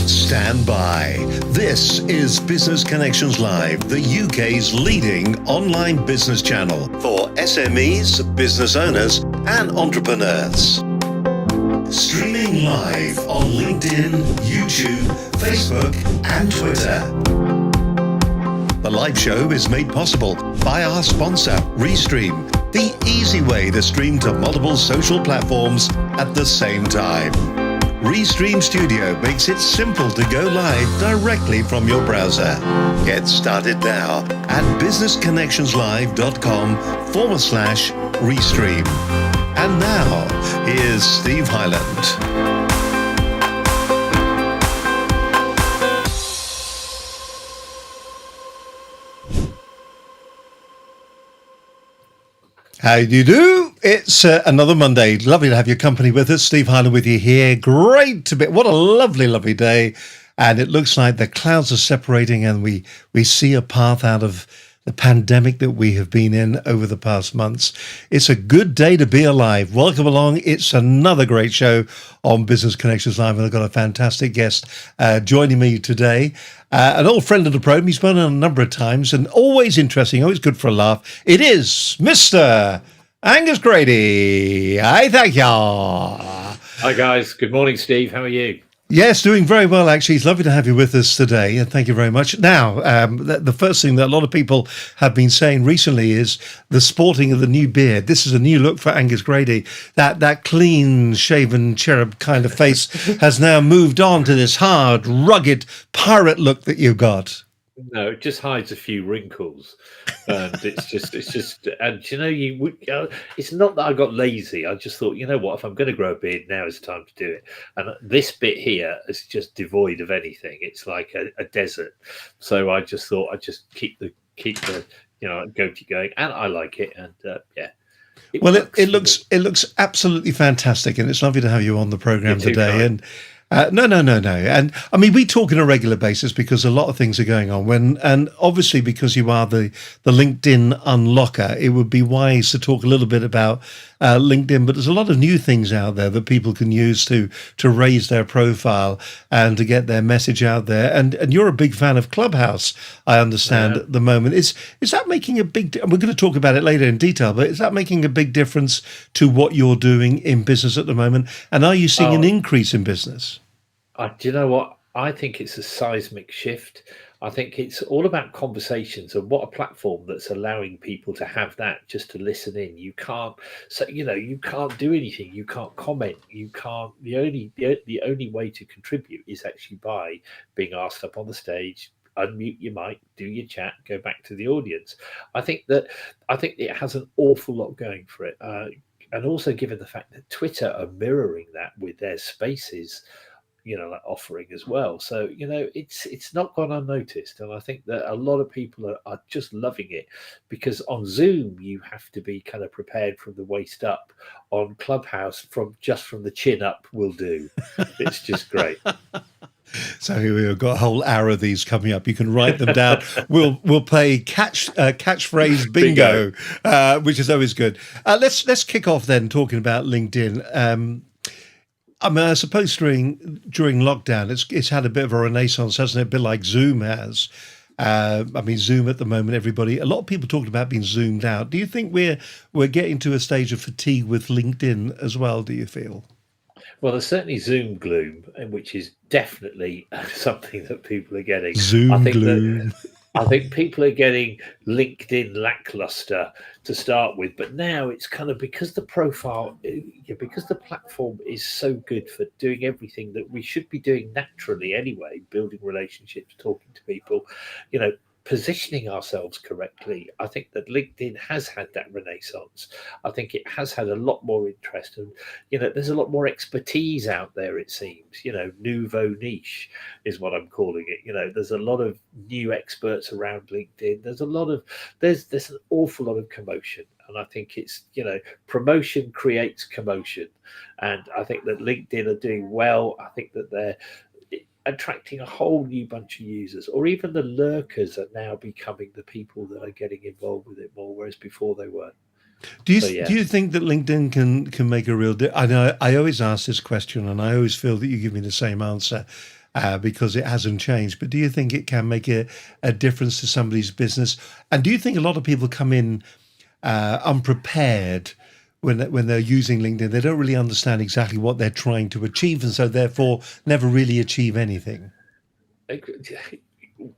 Stand by. This is Business Connections Live, the UK's leading online business channel for SMEs, business owners, and entrepreneurs. Streaming live on LinkedIn, YouTube, Facebook, and Twitter. The live show is made possible by our sponsor, Restream, the easy way to stream to multiple social platforms at the same time. Restream Studio makes it simple to go live directly from your browser. Get started now at businessconnectionslive.com/Restream. And now, here's Steve Hyland. How do you do? It's another Monday. Lovely to have your company with us. Steve Hyland with you here. Great to be. What a lovely, lovely day. And it looks like the clouds are separating and we see a path out of the pandemic that we have been in over the past months. It's a good day to be alive. Welcome along. It's another great show on Business Connections Live, and I've got a fantastic guest joining me today. An old friend of the program. He's been on a number of times and always interesting, always good for a laugh. It is Mr. Angus Grady. I thank you. Hi, guys. Good morning, Steve. How are you? Yes, doing very well, actually. It's lovely to have you with us today, and thank you very much. Now, the first thing that a lot of people have been saying recently is the sporting of the new beard. This is a new look for Angus Grady. That clean-shaven cherub kind of face has now moved on to this hard, rugged pirate look that you've got. No, it just hides a few wrinkles, and it's just, and it's not that I got lazy. I just thought, you know what, if I'm going to grow a beard, now is the time to do it. And this bit here is just devoid of anything. It's like a desert. So I just thought I'd just keep the goatee going, and I like it. And yeah. It looks absolutely fantastic, and it's lovely to have you on the program today. Too, and no. And I mean, we talk on a regular basis because a lot of things are going on. And obviously, because you are the LinkedIn unlocker, it would be wise to talk a little bit about LinkedIn. But there's a lot of new things out there that people can use to raise their profile and to get their message out there. And you're a big fan of Clubhouse, I understand, at the moment. Is that making a big? We're going to talk about it later in detail. But is that making a big difference to what you're doing in business at the moment? And are you seeing an increase in business? Do you know what? I think it's a seismic shift. I think it's all about conversations, and what a platform that's allowing people to have that just to listen in. You can't, you can't do anything. You can't comment. You can't. The only way to contribute is actually by being asked up on the stage. Unmute your mic, do your chat, go back to the audience. I think it has an awful lot going for it, and also given the fact that Twitter are mirroring that with their Spaces, that offering as well. So, it's not gone unnoticed. And I think that a lot of people are just loving it, because on Zoom, you have to be kind of prepared from the waist up. On Clubhouse, from the chin up will do. It's just great. So we've got a whole hour of these coming up. You can write them down. We'll play catchphrase bingo, which is always good. Let's kick off then talking about LinkedIn. I mean, I suppose during lockdown, it's had a bit of a renaissance, hasn't it? A bit like Zoom has. Zoom at the moment, a lot of people talking about being zoomed out. Do you think we're getting to a stage of fatigue with LinkedIn as well? Do you feel? Well, there's certainly Zoom gloom, which is definitely something that people are getting. Zoom gloom. I think people are getting LinkedIn lackluster to start with, but now it's kind of because the platform is so good for doing everything that we should be doing naturally anyway, building relationships, talking to people, positioning ourselves correctly. I think that LinkedIn has had that renaissance. I think it has had a lot more interest, and there's a lot more expertise out there, it seems. Nouveau niche is what I'm calling it. There's a lot of new experts around LinkedIn. There's an awful lot of commotion, and I think it's promotion creates commotion, and I think that LinkedIn are doing well. I think that they're attracting a whole new bunch of users, or even the lurkers are now becoming the people that are getting involved with it more, whereas before they weren't. Do you think that LinkedIn can make a real difference? I know I always ask this question, and I always feel that you give me the same answer. because it hasn't changed. But do you think it can make a difference to somebody's business? And do you think a lot of people come in unprepared when they're using LinkedIn? They don't really understand exactly what they're trying to achieve, and so therefore never really achieve anything.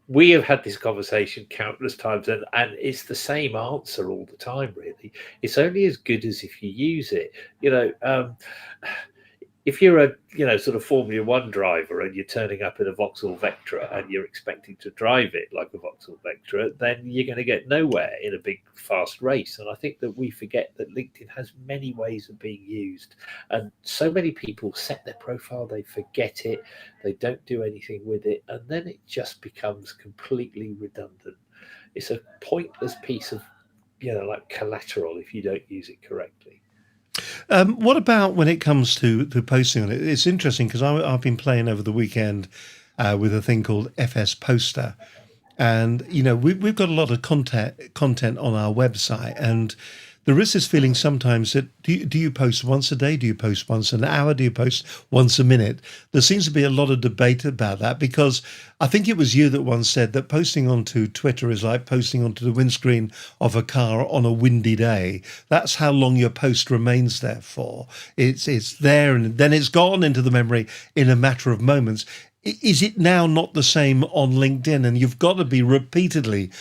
We have had this conversation countless times, and it's the same answer all the time, really. It's only as good as if you use it. If you're a sort of Formula One driver and you're turning up in a Vauxhall Vectra and you're expecting to drive it like a Vauxhall Vectra, then you're going to get nowhere in a big fast race. And I think that we forget that LinkedIn has many ways of being used, and so many people set their profile, they forget it, they don't do anything with it, and then it just becomes completely redundant. It's a pointless piece of like collateral if you don't use it correctly. What about when it comes to posting on it? It's interesting because I've been playing over the weekend with a thing called FS Poster, and we've got a lot of content on our website, and there is this feeling sometimes that do you post once a day? Do you post once an hour? Do you post once a minute? There seems to be a lot of debate about that, because I think it was you that once said that posting onto Twitter is like posting onto the windscreen of a car on a windy day. That's how long your post remains there for. It's there and then it's gone into the memory in a matter of moments. Is it now not the same on LinkedIn? And you've got to be repeatedly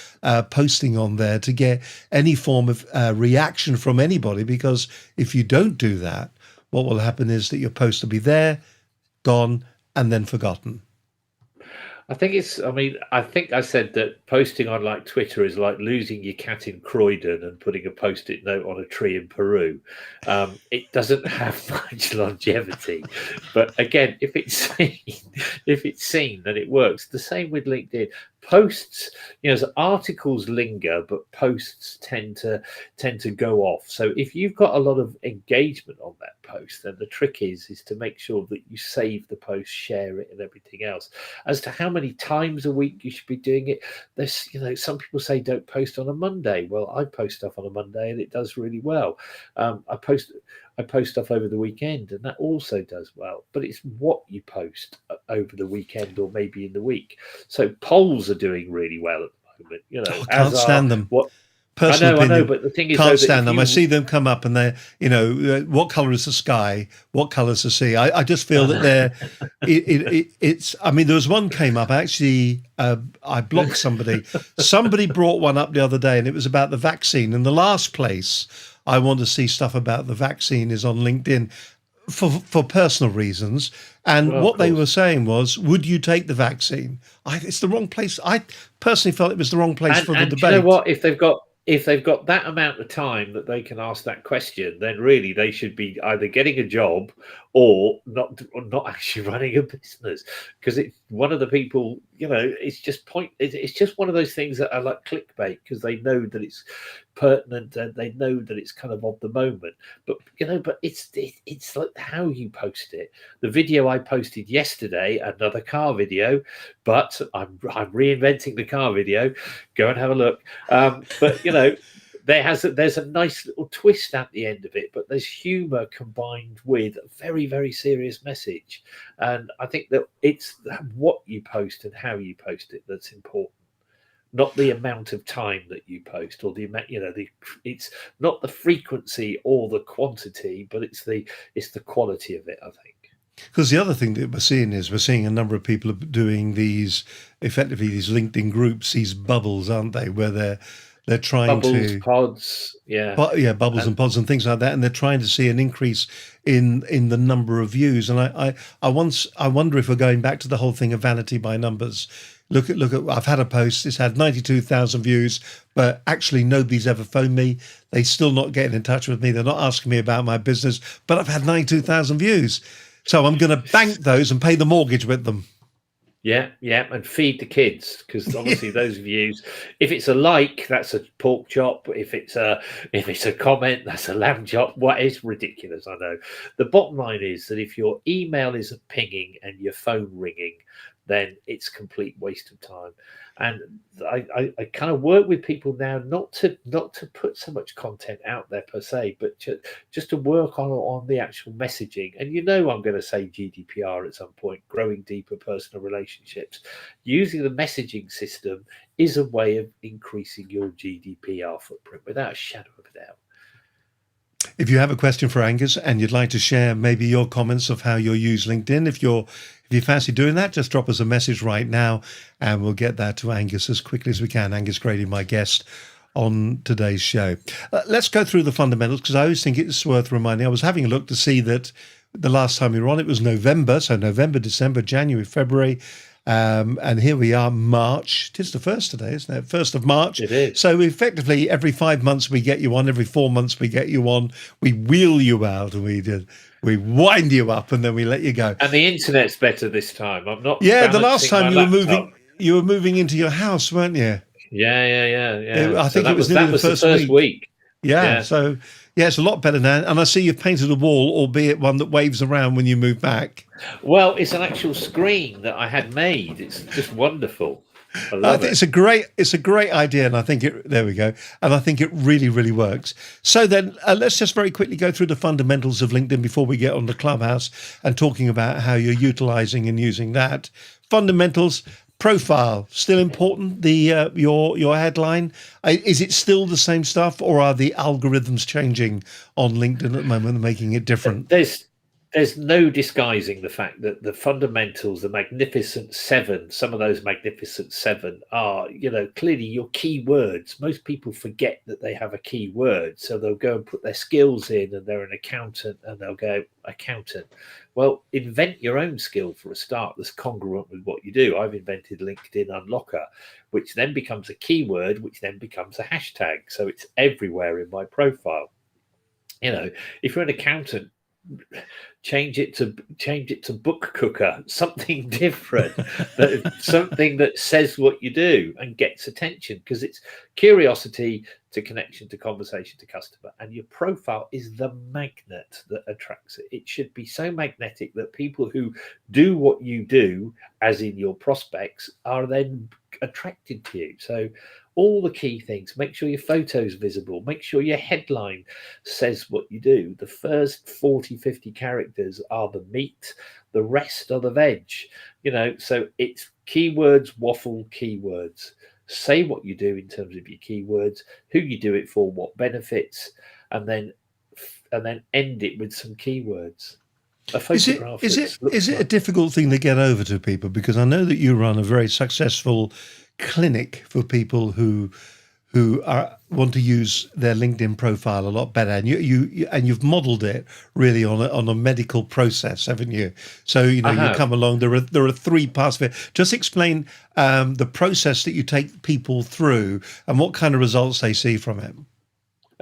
posting on there to get any form of reaction from anybody, because if you don't do that, what will happen is that your post will be there, gone, and then forgotten. I think I said that posting on like Twitter is like losing your cat in Croydon and putting a post-it note on a tree in Peru. It doesn't have much longevity, but again, if it's seen, then it works. The same with LinkedIn. Posts, so articles linger, but posts tend to go off. So if you've got a lot of engagement on that post, then the trick is to make sure that you save the post, share it, and everything else. As to how many times a week you should be doing it, there's some people say don't post on a Monday. Well, I post stuff on a Monday and it does really well. I post stuff over the weekend and that also does well, but it's what you post over the weekend or maybe in the week. So polls are doing really well at the moment. I can't stand them. What personal opinion. I know, but the thing is, can't stand them. I see them come up and they're, what color is the sky? What color's the sea? I just feel that they're, it's, I mean, there was one came up, actually, I blocked somebody. Somebody brought one up the other day and it was about the vaccine. And the last place I want to see stuff about the vaccine is on LinkedIn for personal reasons. And what they were saying was, would you take the vaccine? It's the wrong place. I personally felt it was the wrong place for the debate. You know what? If they've got that amount of time that they can ask that question, then really they should be either getting a job or not actually running a business. Because it's one of the people, it's just it's just one of those things that are like clickbait, because they know that it's pertinent and they know that it's kind of the moment. But it's like how you post it. The video I posted yesterday, another car video, but I'm reinventing the car video. Go and have a look. But there's a nice little twist at the end of it, but there's humor combined with a very, very serious message. And I think that it's what you post and how you post it that's important, not the amount of time that you post or the amount, it's not the frequency or the quantity, but it's the quality of it, I think. Because the other thing that we're seeing a number of people doing these LinkedIn groups, these bubbles, aren't they, where they're trying bubbles, pods, bubbles and pods and things like that, and they're trying to see an increase in the number of views. And I wonder if we're going back to the whole thing of vanity by numbers. Look at I've had a post, it's had 92,000 views, but actually nobody's ever phoned me. They're still not getting in touch with me. They're not asking me about my business, but I've had 92,000 views. So I'm going to bank those and pay the mortgage with them. Yeah, and feed the kids, because obviously those views. If it's a like, that's a pork chop. If it's a comment, that's a lamb chop. What is ridiculous? I know. The bottom line is that if your email isn't pinging and your phone ringing, then it's a complete waste of time. And I kind of work with people now not to put so much content out there per se, but just to work on the actual messaging. And I'm going to say GDPR at some point, growing deeper personal relationships. Using the messaging system is a way of increasing your GDPR footprint without a shadow of a doubt. If you have a question for Angus and you'd like to share maybe your comments of how you'll use LinkedIn, if you fancy doing that, just drop us a message right now and we'll get that to Angus as quickly as we can. Angus Grady, my guest on today's show. Let's go through the fundamentals, because I always think it's worth reminding. I was having a look to see that the last time we were on, it was November. So November, December, January, February. And here we are, March. It is the first today, isn't it? 1st of March. It is. So effectively, every 5 months we get you on, every 4 months we get you on, we wheel you out and we wind you up and then we let you go. And the internet's better this time. I'm not. Yeah, the last time you were moving into your house, weren't you? Yeah. I think it was nearly the first week. Yeah. So yeah, it's a lot better now. And I see you've painted a wall, albeit one that waves around when you move back. Well, it's an actual screen that I had made. It's just wonderful. I think it's a great idea, and I think there we go. And I think it really, really works. So then let's just very quickly go through the fundamentals of LinkedIn before we get on the Clubhouse and talking about how you're utilizing and using that. Fundamentals. Profile still important. The your headline, is it still the same stuff, or are the algorithms changing on LinkedIn at the moment and making it different? There's no disguising the fact that the fundamentals, the magnificent seven, some of those magnificent seven are, clearly your keywords. Most people forget that they have a keyword. So they'll go and put their skills in and they're an accountant and they'll go accountant. Well, invent your own skill for a start that's congruent with what you do. I've invented LinkedIn Unlocker, which then becomes a keyword, which then becomes a hashtag. So it's everywhere in my profile. If you're an accountant, change it to book cooker, something different, something that says what you do and gets attention, because it's curiosity to connection to conversation to customer, and your profile is the magnet that attracts it. It should be so magnetic that people who do what you do, as in your prospects, are then attracted to you. So all the key things, make sure your photo's visible, make sure your headline says what you do. The first 40, 50 characters are the meat, the rest are the veg, so it's keywords, waffle keywords. Say what you do in terms of your keywords, who you do it for, what benefits, and then end it with some keywords. Is it a difficult thing to get over to people? Because I know that you run a very successful clinic for people who want to use their LinkedIn profile a lot better, and you've modelled it really on a medical process, haven't you? So you come along. There are 3 parts of it. Just explain the process that you take people through and what kind of results they see from it.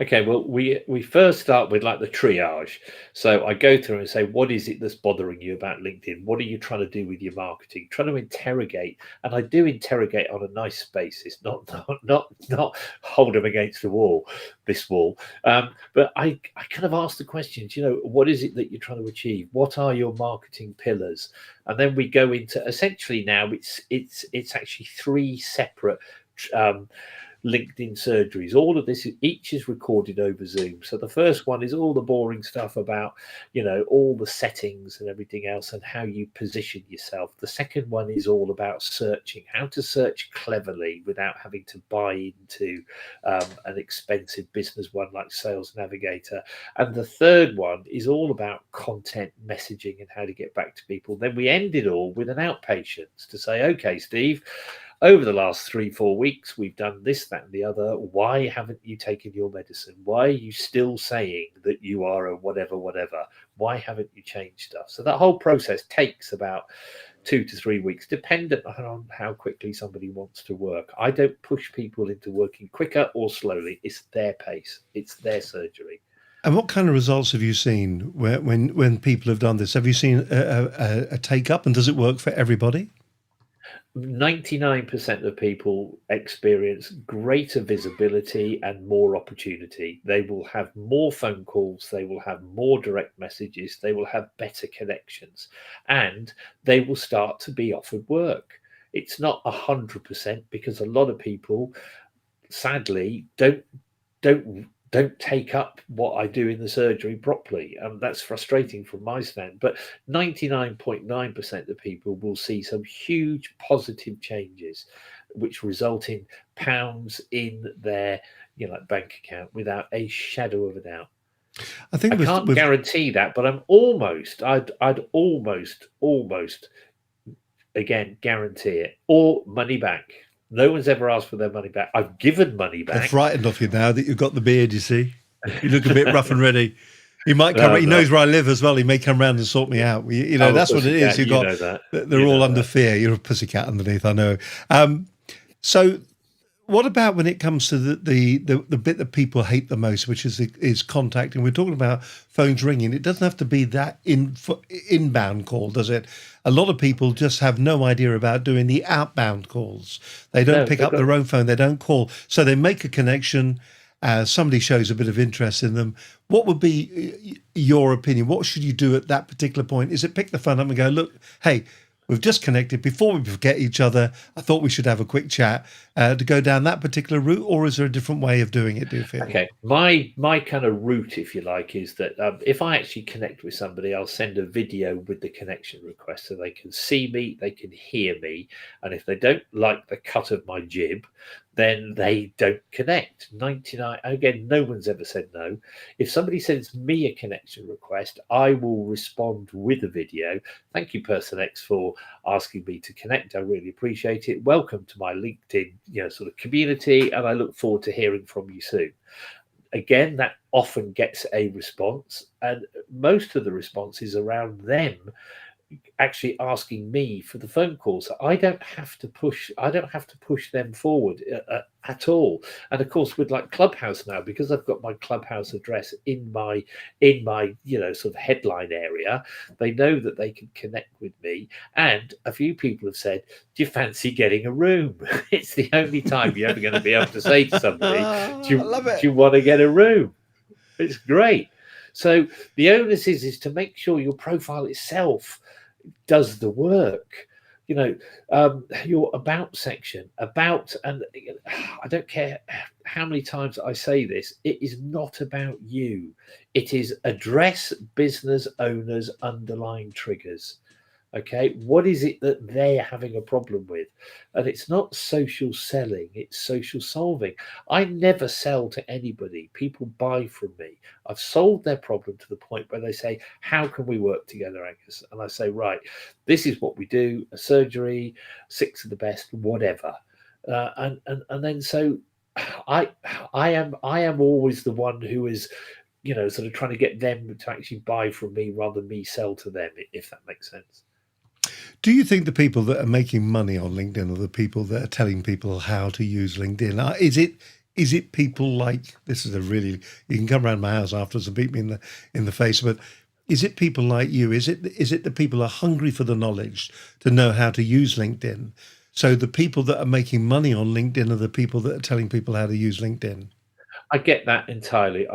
Okay, well, we first start with like the triage. So I go through and say, what is it that's bothering you about LinkedIn? What are you trying to do with your marketing? Trying to interrogate, and I do interrogate on a nice basis, not hold them against the wall, this wall. But I kind of ask the questions. What is it that you're trying to achieve? What are your marketing pillars? And then we go into, essentially now it's actually 3 separate LinkedIn surgeries. All of this, each is recorded over Zoom. So the first one is all the boring stuff about, all the settings and everything else and how you position yourself. The second one is all about searching, how to search cleverly without having to buy into an expensive business one like Sales Navigator. And the third one is all about content messaging and how to get back to people. Then we end it all with an outpatient to say, okay, Steve, over the last 3-4 weeks, we've done this, that, and the other. Why haven't you taken your medicine? Why are you still saying that you are a whatever? Why haven't you changed stuff? So that whole process takes about 2 to 3 weeks, dependent on how quickly somebody wants to work. I don't push people into working quicker or slowly. It's their pace. It's their surgery. And what kind of results have you seen when people have done this? Have you seen a take up, and does it work for everybody? 99% of people experience greater visibility and more opportunity. They will have more phone calls, they will have more direct messages, they will have better connections, and they will start to be offered work. It's not 100% because a lot of people sadly don't take up what I do in the surgery properly, and that's frustrating from my stand. But 99.9% of people will see some huge positive changes, which result in pounds in their bank account without a shadow of a doubt. I think I can't guarantee that, but I'd almost again guarantee it, or money back. No one's ever asked for their money back. I've given money they're back. frightened of you now that you've got the beard, you see. You look a bit rough and ready. He might come. No, He knows where I live as well. He may come round and sort me out. That's what it is. You Got. know that. They're all under fear. You're a pussycat underneath. I know. So, what about when it comes to the bit that people hate the most, which is contacting? We're talking about phones ringing. It doesn't have to be that inbound call, does it? A lot of people just have no idea about doing the outbound calls. They don't pick up their own phone. They don't call. So they make a connection. Somebody shows a bit of interest in them. What would be your opinion? What should you do at that particular point? Is it pick the phone up and go, look, hey, we've just connected. Before we forget each other, I thought we should have a quick chat to go down that particular route, or is there a different way of doing it, do you feel? Okay. My kind of route, if you like, is that if I actually connect with somebody, I'll send a video with the connection request so they can see me, they can hear me. And if they don't like the cut of my jib, then they don't connect. 99, again, no one's ever said no. If somebody sends me a connection request, I will respond with a video. Thank you, Person X, for asking me to connect. I really appreciate it. Welcome to my LinkedIn, sort of community, and I look forward to hearing from you soon. Again, that often gets a response, and most of the response is around them actually asking me for the phone call, so I don't have to push them forward at all. And of course, with like Clubhouse now, because I've got my Clubhouse address in my sort of headline area, they know that they can connect with me. And a few people have said, do you fancy getting a room? It's the only time you're ever going to be able to say to somebody, do you want to get a room? It's great. So the onus is to make sure your profile itself does the work. Your about section, and I don't care how many times I say this, it is not about you. It is address business owners' underlying triggers. Okay, what is it that they're having a problem with? And it's not social selling, it's social solving. I never sell to anybody. People buy from me. I've solved their problem to the point where they say, how can we work together, Angus? And I say, right, this is what we do, a surgery, 6 of the best, whatever. And then so I am always the one who is sort of trying to get them to actually buy from me rather than me sell to them, if that makes sense. Do you think the people that are making money on LinkedIn are the people that are telling people how to use LinkedIn? Is it people like, this is you can come around my house afterwards and beat me in the face, but is it people like you? Is it the people who are hungry for the knowledge to know how to use LinkedIn? So the people that are making money on LinkedIn are the people that are telling people how to use LinkedIn? I get that entirely.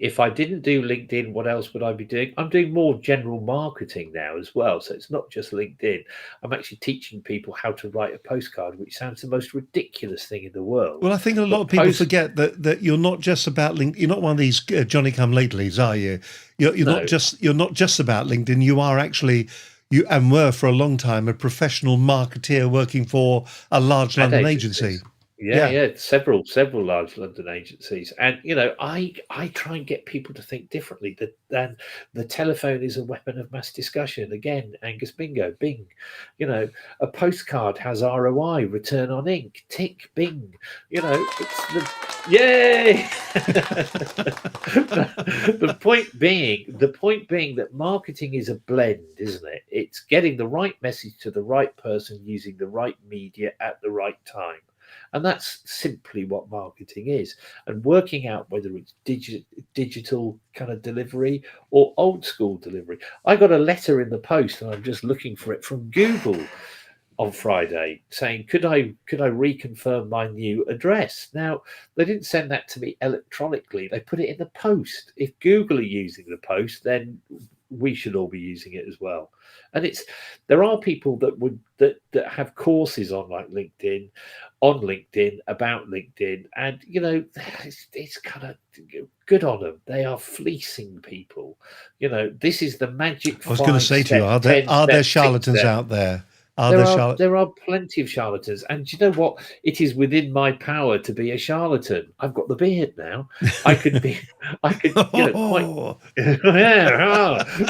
If I didn't do LinkedIn, what else would I be doing? I'm doing more general marketing now as well. So it's not just LinkedIn. I'm actually teaching people how to write a postcard, which sounds the most ridiculous thing in the world. Well, I think a lot of people forget that you're not just about LinkedIn. You're not one of these Johnny come latelys, are you? You're not just about LinkedIn. You are actually, you and were for a long time, a professional marketeer working for a large London agency. Yeah, several large London agencies, and I try and get people to think differently. That the telephone is a weapon of mass discussion. Again, Angus Bingo, Bing. A postcard has ROI, return on ink, tick, Bing. It's the yay. The point being that marketing is a blend, isn't it? It's getting the right message to the right person using the right media at the right time. And that's simply what marketing is. And working out whether it's digital kind of delivery or old school delivery. I got a letter in the post and I'm just looking for it from Google. on Friday saying, could I reconfirm my new address? Now, they didn't send that to me electronically. They put it in the post. If Google are using the post, then we should all be using it as well. And there are people that have courses on LinkedIn about LinkedIn, and it's kind of good on them. They are fleecing people. This is the magic. I was going to say to you, are there charlatans out there? There are plenty of charlatans, and do you know what? It is within my power to be a charlatan. I've got the beard now. I could quite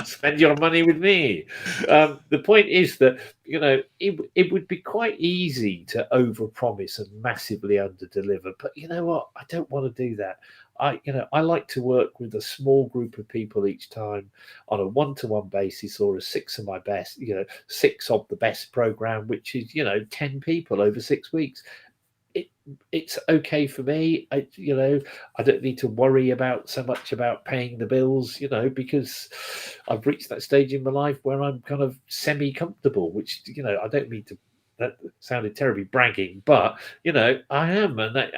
spend your money with me. The point is that it would be quite easy to overpromise and massively underdeliver. But you know what? I don't want to do that. I like to work with a small group of people each time on a one-to-one basis, or a six of the best program, which is 10 people over 6 weeks. It's okay for me. I don't need to worry so much about paying the bills, because I've reached that stage in my life where I'm kind of semi-comfortable, which I don't mean to. That sounded terribly bragging, but I am, and that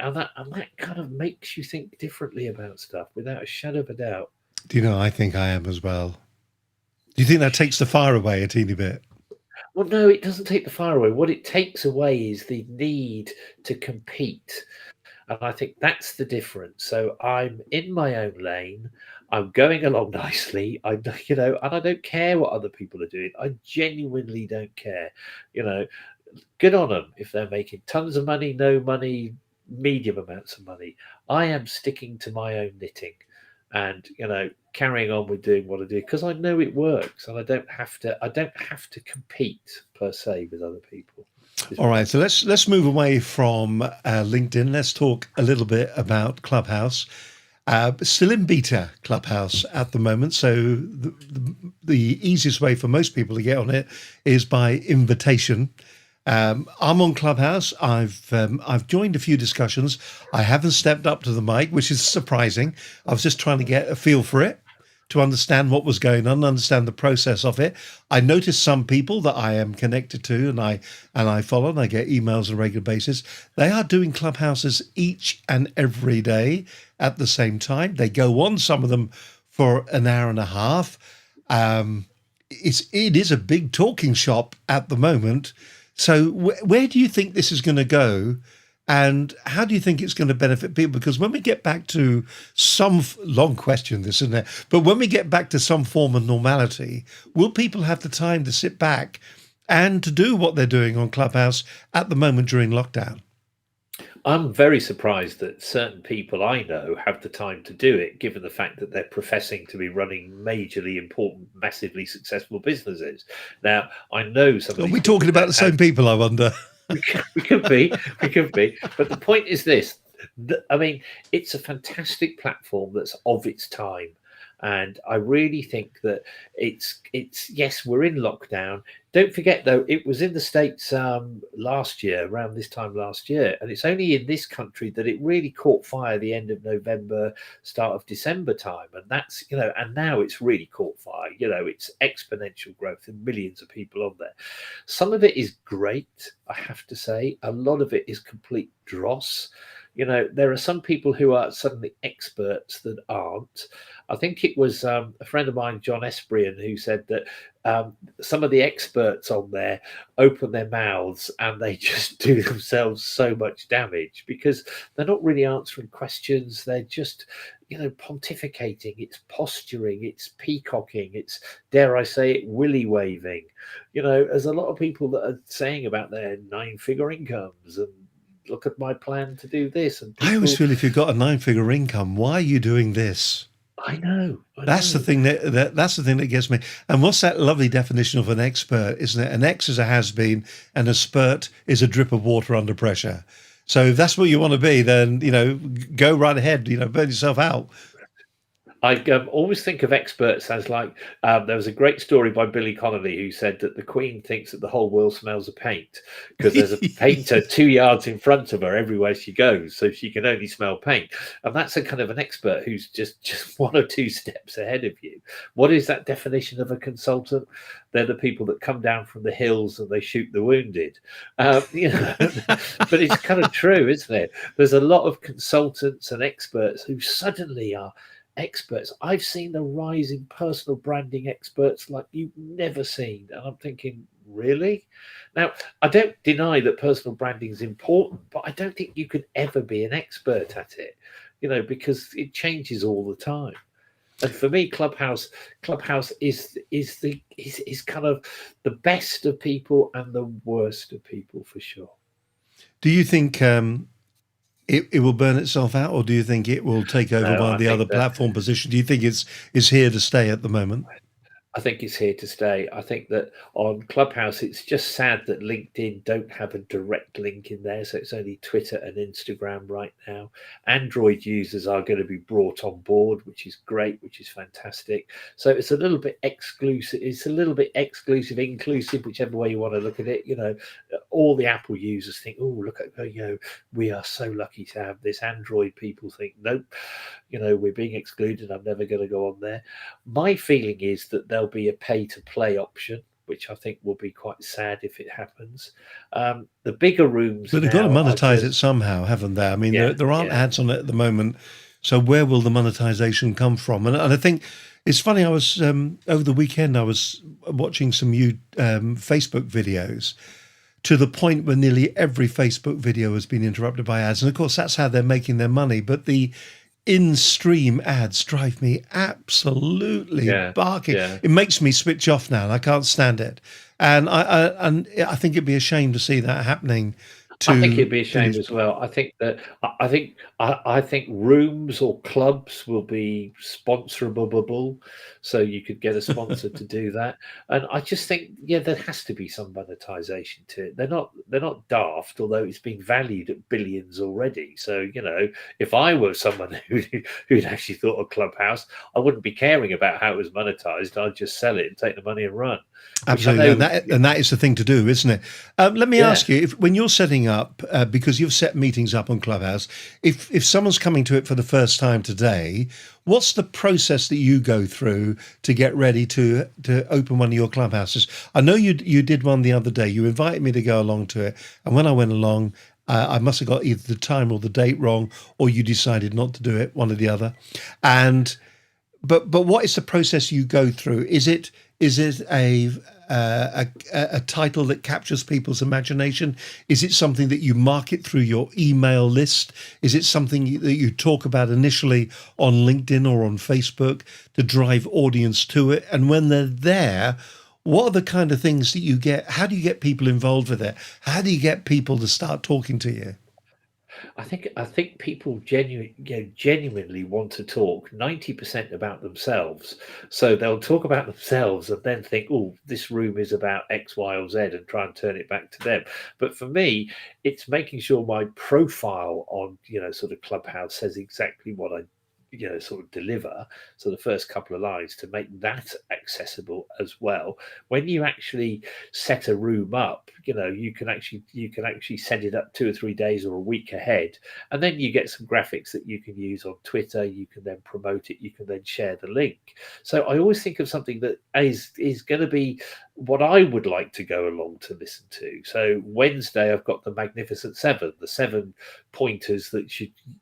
kind of makes you think differently about stuff without a shadow of a doubt. I think I am as well. Do you think that takes the fire away a teeny bit? Well, no, it doesn't take the fire away. What it takes away is the need to compete. And I think that's the difference. So I'm in my own lane. I'm going along nicely. And I don't care what other people are doing. I genuinely don't care. Good on them if they're making tons of money, no money, medium amounts of money. I am sticking to my own knitting, and carrying on with doing what I do, because I know it works, and I don't have to compete per se with other people. All right, so let's move away from LinkedIn. Let's talk a little bit about Clubhouse. Still in beta, Clubhouse at the moment. So the easiest way for most people to get on it is by invitation. I'm on Clubhouse. I've joined a few discussions. I haven't stepped up to the mic, which is surprising. I was just trying to get a feel for it, to understand what was going on, understand the process of it. I noticed some people that I am connected to and I follow, and I get emails on a regular basis. They are doing Clubhouses each and every day at the same time. They go on, some of them, for an hour and a half. It is a big talking shop at the moment. So where do you think this is going to go? And how do you think it's going to benefit people? Because when we get back to some long question, this isn't it? But when we get back to some form of normality, will people have the time to sit back and to do what they're doing on Clubhouse at the moment during lockdown? I'm very surprised that certain people I know have the time to do it, given the fact that they're professing to be running majorly important, massively successful businesses. Now, I know some of Are we talking about the same people, I wonder? We could be. But the point is this. I mean, it's a fantastic platform that's of its time. And I really think that it's yes, we're in lockdown. Don't forget, though, it was in the States last year, around this time last year. And it's only in this country that it really caught fire the end of November, start of December time. And that's, and now it's really caught fire. It's exponential growth and millions of people on there. Some of it is great, I have to say. A lot of it is complete dross. There are some people who are suddenly experts that aren't. I think it was a friend of mine, John Esbrian, who said that some of the experts on there open their mouths and they just do themselves so much damage because they're not really answering questions. They're just, pontificating. It's posturing. It's peacocking. It's, dare I say it, willy waving. There's a lot of people that are saying about their 9-figure incomes and look at my plan to do this. And I always feel if you've got a 9-figure income, why are you doing this? I know. That's the thing that's the thing that gets me. And what's that lovely definition of an expert, isn't it? An X is a has-been, and a spurt is a drip of water under pressure. So if that's what you want to be, then go right ahead. Burn yourself out. I always think of experts as like there was a great story by Billy Connolly who said that the Queen thinks that the whole world smells of paint because there's a painter 2 yards in front of her everywhere she goes, so she can only smell paint. And that's a kind of an expert who's just one or two steps ahead of you. What is that definition of a consultant? They're the people that come down from the hills and they shoot the wounded. You know, but it's kind of true, isn't it? There's a lot of consultants and experts who suddenly are experts. I've seen the rise in personal branding experts like you've never seen. And I'm thinking, really? Now, I don't deny that personal branding is important, but I don't think you could ever be an expert at it, because it changes all the time. And for me, Clubhouse is kind of the best of people and the worst of people for sure. Do you think it will burn itself out, or do you think it will take over one of the other platform positions? Do you think it's here to stay at the moment? I think it's here to stay. I think that on Clubhouse, it's just sad that LinkedIn don't have a direct link in there. So it's only Twitter and Instagram right now. Android users are going to be brought on board, which is great, which is fantastic. So it's a little bit exclusive. It's a little bit exclusive, inclusive, whichever way you want to look at it. All the Apple users think, oh, look at, we are so lucky to have this. Android people think, nope, we're being excluded. I'm never going to go on there. My feeling is that there'll be a pay to play option, which I think will be quite sad if it happens. The bigger rooms, but they've got to monetize it somehow, haven't they? I mean, there aren't ads on it at the moment, so where will the monetization come from? And I think it's funny. I was over the weekend, I was watching some new Facebook videos, to the point where nearly every Facebook video has been interrupted by ads, and of course that's how they're making their money. But the in-stream ads drive me absolutely barking. It makes me switch off now. I can't stand it, and I think it'd be a shame to see that happening. I think it'd be a shame as well. I think rooms or clubs will be sponsorable, so you could get a sponsor to do that. And I just think, there has to be some monetization to it. They're not daft, although it's been valued at billions already. So if I were someone who'd actually thought of Clubhouse, I wouldn't be caring about how it was monetized. I'd just sell it and take the money and run. Absolutely, and that is the thing to do, isn't it? Let me ask you, when you're setting up, because you've set meetings up on Clubhouse, if someone's coming to it for the first time today, what's the process that you go through to get ready to open one of your Clubhouses? I know you did one the other day. You invited me to go along to it, and when I went along, I must have got either the time or the date wrong, or you decided not to do it, one or the other. But what is the process you go through? Is it a title that captures people's imagination? Is it something that you market through your email list? Is it something that you talk about initially on LinkedIn or on Facebook to drive audience to it? And when they're there, what are the kind of things that you get? How do you get people involved with it? How do you get people to start talking to you? I think people genuinely want to talk 90% about themselves. So they'll talk about themselves and then think, oh, this room is about X, Y, or Z, and try and turn it back to them. But for me, it's making sure my profile on, sort of Clubhouse says exactly what I sort of deliver. So the first couple of lines to make that accessible as well. When you actually set a room up, you can actually set it up 2 or 3 days or a week ahead, and then you get some graphics that you can use on Twitter. You can then promote it. You can then share the link. So I always think of something that is going to be what I would like to go along to listen to. So Wednesday, I've got the Magnificent Seven, the 7 pointers that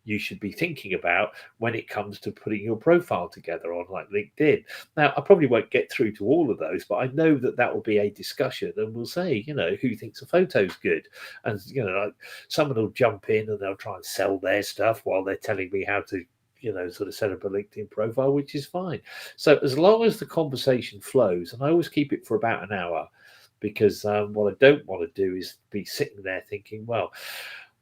you should be thinking about when it comes to putting your profile together on like LinkedIn. Now, I probably won't get through to all of those, but I know that will be a discussion, and we'll say, who thinks a photo's good, and like someone will jump in and they'll try and sell their stuff while they're telling me how to sort of set up a LinkedIn profile, which is fine. So as long as the conversation flows, and I always keep it for about an hour, because what I don't want to do is be sitting there thinking, well,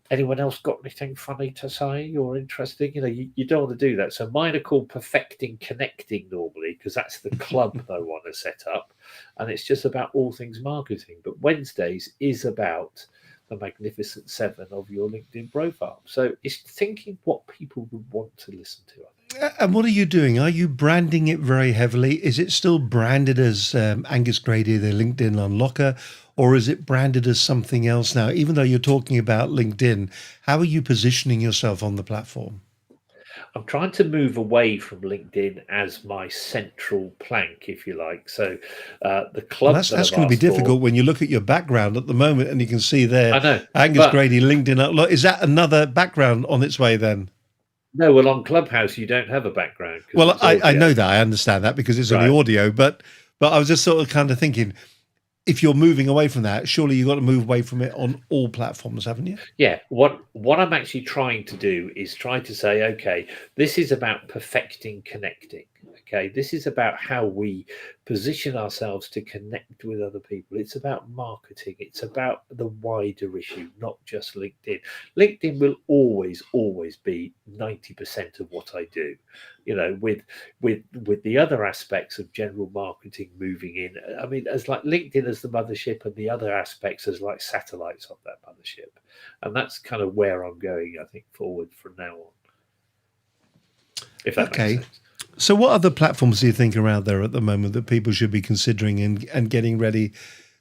anyone else got anything funny to say or interesting? You don't want to do that. So mine are called Perfecting Connecting normally, because that's the club I want to set up. And it's just about all things marketing. But Wednesdays is about the Magnificent Seven of your LinkedIn profile. So it's thinking what people would want to listen to, I think. And what are you doing? Are you branding it very heavily? Is it still branded as Angus Grady, the LinkedIn unlocker, or is it branded as something else now? Even though you're talking about LinkedIn, how are you positioning yourself on the platform? I'm trying to move away from LinkedIn as my central plank, if you like. So the Well, club that that's I've going to be asked for, difficult when you look at your background at the moment and you can see there I know, Angus but Grady, LinkedIn. Is that another background on its way then? no, well, on Clubhouse, you don't have a background because Well, it's I audio, know that. I understand that because it's only right? audio, but I was just sort of kind of thinking, if you're moving away from that, surely you've got to move away from it on all platforms, haven't you? Yeah, what I'm actually trying to do is try to say, okay, this is about perfecting connecting. Okay, this is about how we position ourselves to connect with other people. It's about marketing. It's about the wider issue, not just LinkedIn. LinkedIn will always be 90% of what I do. You know, with the other aspects of general marketing moving in. I mean, as like LinkedIn as the mothership, and the other aspects as like satellites of that mothership. And that's kind of where I'm going, I think, forward from now on, if that makes Okay. sense. So, what other platforms do you think are out there at the moment that people should be considering and getting ready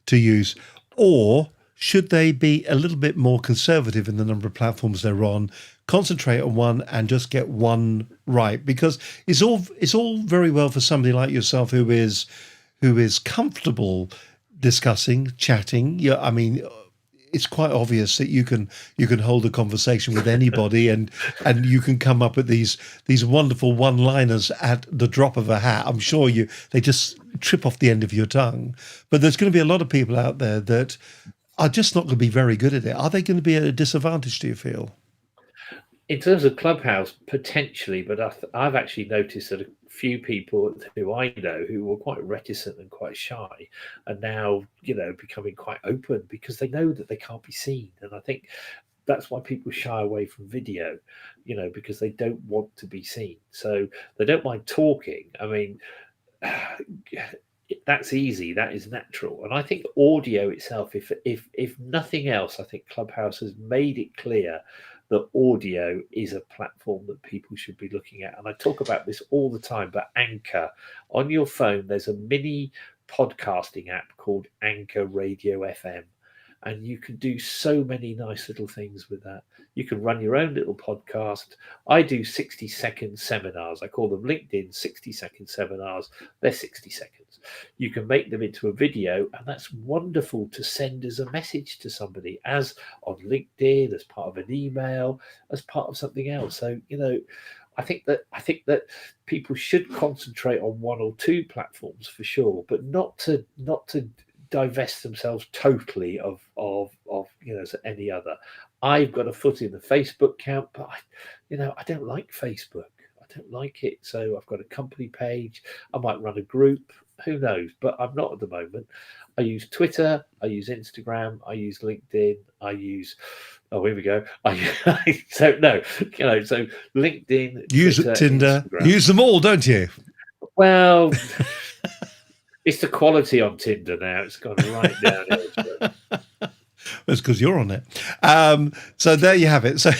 to use? Or should they be a little bit more conservative in the number of platforms they're on, concentrate on one and just get one right? Because it's all very well for somebody like yourself who is comfortable discussing, chatting. Yeah, I mean, it's quite obvious that you can hold a conversation with anybody and you can come up with these wonderful one-liners at the drop of a hat. I'm sure they just trip off the end of your tongue. But there's going to be a lot of people out there that are just not going to be very good at it. Are they going to be at a disadvantage, do you feel? In terms of Clubhouse, potentially, but I've actually noticed that a few people who I know who were quite reticent and quite shy are now, becoming quite open because they know that they can't be seen. And I think that's why people shy away from video, because they don't want to be seen. So they don't mind talking. I mean, that's easy, that is natural. And I think audio itself, if nothing else, I think Clubhouse has made it clear that audio is a platform that people should be looking at. And I talk about this all the time, but Anchor, on your phone, there's a mini podcasting app called Anchor Radio FM, and you can do so many nice little things with that. You can run your own little podcast. I do 60-second seminars. I call them LinkedIn 60-second seminars. They're 60 seconds. You can make them into a video, and that's wonderful to send as a message to somebody, as on LinkedIn, as part of an email, as part of something else. So, I think that people should concentrate on one or two platforms for sure, but not to divest themselves totally of any other. I've got a foot in the Facebook camp, but I don't like Facebook. I don't like it. So I've got a company page. I might run a group. Who knows? But I'm not at the moment. I use Twitter. I use Instagram. I use LinkedIn. I use. Oh, here we go. So no, so LinkedIn, Use Twitter, Tinder, Instagram. use them all, don't you? Well, it's the quality on Tinder now. It's gone right downhill. It's because you're on it. So there you have it. So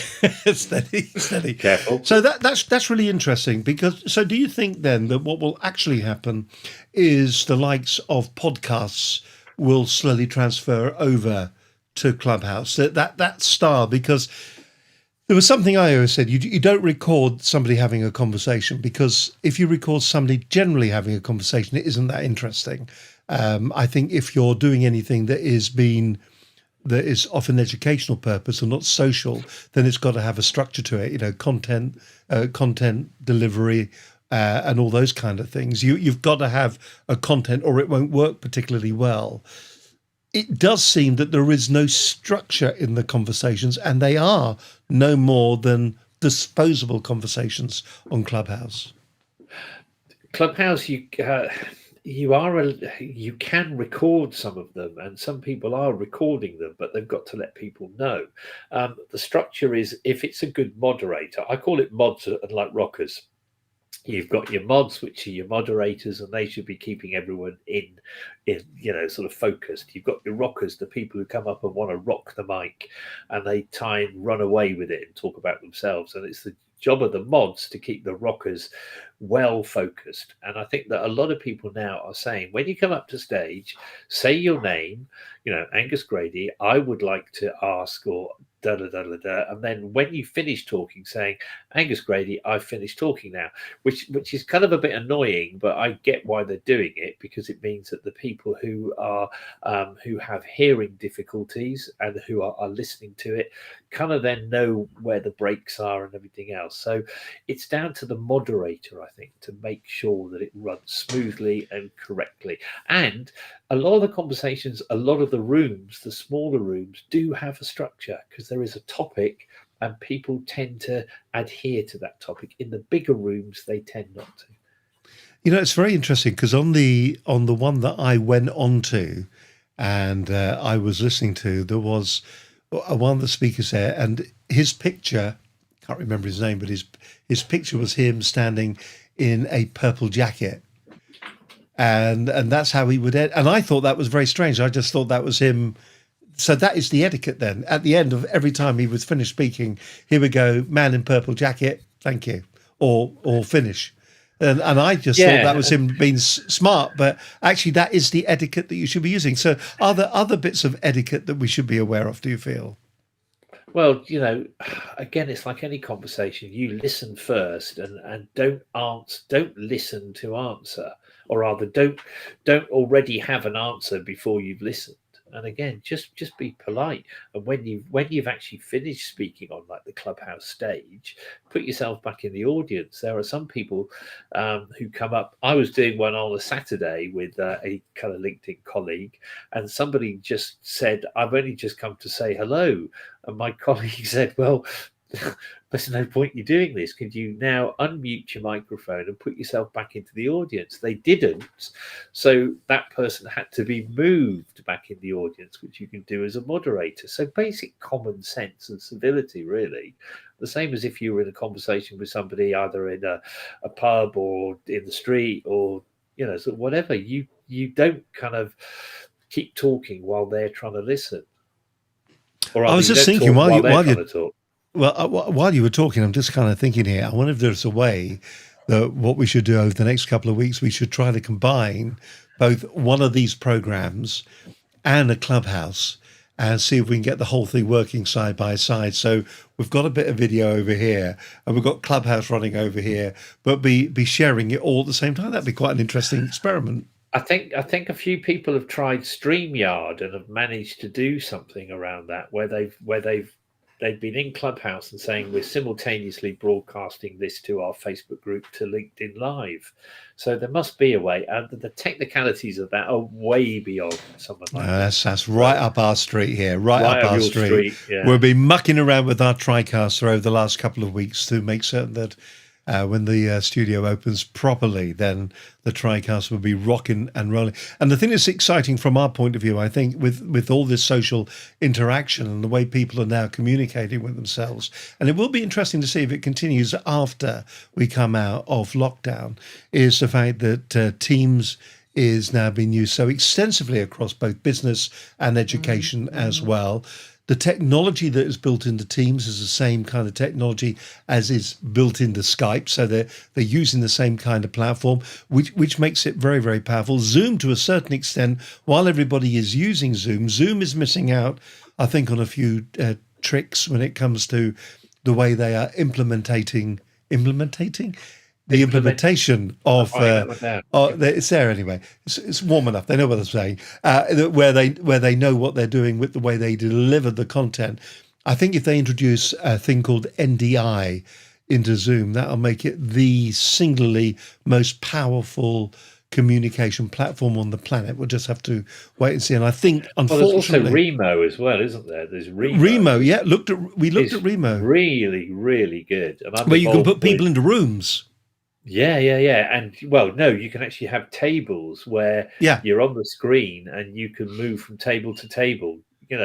steady, steady. Careful. So that's really interesting because. So do you think then that what will actually happen is the likes of podcasts will slowly transfer over to Clubhouse? That style, because there was something I always said: you don't record somebody having a conversation, because if you record somebody generally having a conversation, it isn't that interesting. I think if you're doing anything that is of an educational purpose and not social, then it's got to have a structure to it. Content delivery, and all those kind of things. You've got to have a content, or it won't work particularly well. It does seem that there is no structure in the conversations, and they are no more than disposable conversations on Clubhouse. Clubhouse, you can record some of them, and some people are recording them, but they've got to let people know. The structure is, if it's a good moderator, I call it mods and like rockers. You've got your mods, which are your moderators, and they should be keeping everyone in sort of focused. You've got your rockers, the people who come up and want to rock the mic, and they try and run away with it and talk about themselves. And it's job of the mods to keep the rockers well focused. And I think that a lot of people now are saying, when you come up to stage, say your name, Angus Grady, I would like to ask, or da da da da da, and then when you finish talking, saying, Angus Grady, I've finished talking now, which is kind of a bit annoying, but I get why they're doing it, because it means that the people who are who have hearing difficulties and who are listening to it kind of then know where the breaks are and everything else. So it's down to the moderator, I think, to make sure that it runs smoothly and correctly. And a lot of the conversations, a lot of the rooms, the smaller rooms, do have a structure, because there is a topic and people tend to adhere to that topic. In the bigger rooms, they tend not to. It's very interesting, because on the one that I went on to and I was listening to, there was one of the speakers there, and his picture, can't remember his name, but his picture was him standing in a purple jacket. And that's how he would end. And I thought that was very strange. I just thought that was him. So that is the etiquette then. At the end of every time he was finished speaking, here we go, man in purple jacket, thank you, or finish. And I just thought that was him being smart, but actually that is the etiquette that you should be using. So are there other bits of etiquette that we should be aware of, do you feel? Well, again, it's like any conversation. You listen first and don't listen to answer, or rather don't already have an answer before you've listened. And again, just be polite. And when you've actually finished speaking on like the clubhouse stage, put yourself back in the audience. There are some people who come up. I was doing one on a Saturday with a kind of LinkedIn colleague, and somebody just said, "I've only just come to say hello." And my colleague said, "Well, there's no point you doing this. Could you now unmute your microphone and put yourself back into the audience?" They didn't. So that person had to be moved back in the audience, which you can do as a moderator. So basic common sense and civility, really. The same as if you were in a conversation with somebody either in a pub or in the street, or, so whatever. You don't kind of keep talking while they're trying to listen. Or I was just thinking while you talk. Well, while you were talking, I'm just kind of thinking here, I wonder if there's a way that what we should do over the next couple of weeks, we should try to combine both one of these programs and a clubhouse and see if we can get the whole thing working side by side. So we've got a bit of video over here and we've got clubhouse running over here, but be sharing it all at the same time. That'd be quite an interesting experiment. I think a few people have tried StreamYard and have managed to do something around that, where they've been in Clubhouse and saying we're simultaneously broadcasting this to our Facebook group, to LinkedIn Live. So there must be a way. And the technicalities of that are way beyond someone like that. That's right up our street here, right up our street. Yeah. We'll be mucking around with our TriCaster over the last couple of weeks to make certain that when the studio opens properly, then the TriCast will be rocking and rolling. And the thing that's exciting from our point of view, I think, with all this social interaction and the way people are now communicating with themselves, and it will be interesting to see if it continues after we come out of lockdown, is the fact that Teams is now being used so extensively across both business and education as well. The technology that is built into Teams is the same kind of technology as is built into Skype. So they're using the same kind of platform, which makes it very, very powerful. Zoom, to a certain extent, while everybody is using Zoom, Zoom is missing out, I think, on a few tricks when it comes to the way they are implementation of it's there anyway. It's warm enough. They know what I'm saying. Where they know what they're doing with the way they deliver the content. I think if they introduce a thing called NDI into Zoom, that'll make it the singularly most powerful communication platform on the planet. We'll just have to wait and see. And I think, unfortunately, there's also Remo as well, isn't there? There's Remo. Remo, yeah. We looked at Remo. Really, really good. And where you can put people into rooms. Yeah. And no, you can actually have tables where you're on the screen and you can move from table to table,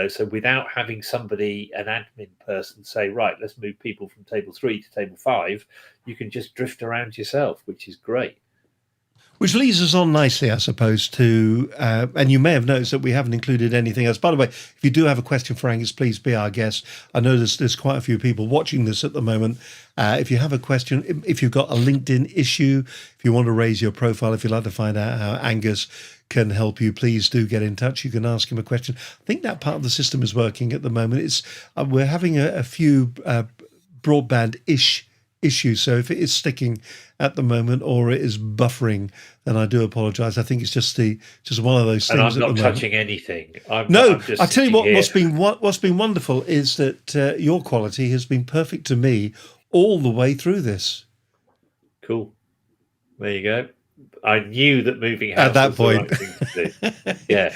so without having somebody, an admin person, say, right, let's move people from table 3 to table 5, you can just drift around yourself, which is great. Which leads us on nicely, I suppose, to, and you may have noticed that we haven't included anything else. By the way, if you do have a question for Angus, please be our guest. I know there's quite a few people watching this at the moment. If you have a question, if you've got a LinkedIn issue, if you want to raise your profile, if you'd like to find out how Angus can help you, please do get in touch. You can ask him a question. I think that part of the system is working at the moment. It's we're having a few broadband-ish issue. So if it is sticking at the moment or it is buffering, then I do apologise. I think it's just one of those things. And I'm not at the touching moment. anything. I'm just I tell you what. What's been wonderful is that your quality has been perfect to me all the way through this. Cool. There you go. I knew that moving house at that was point. the right thing to do.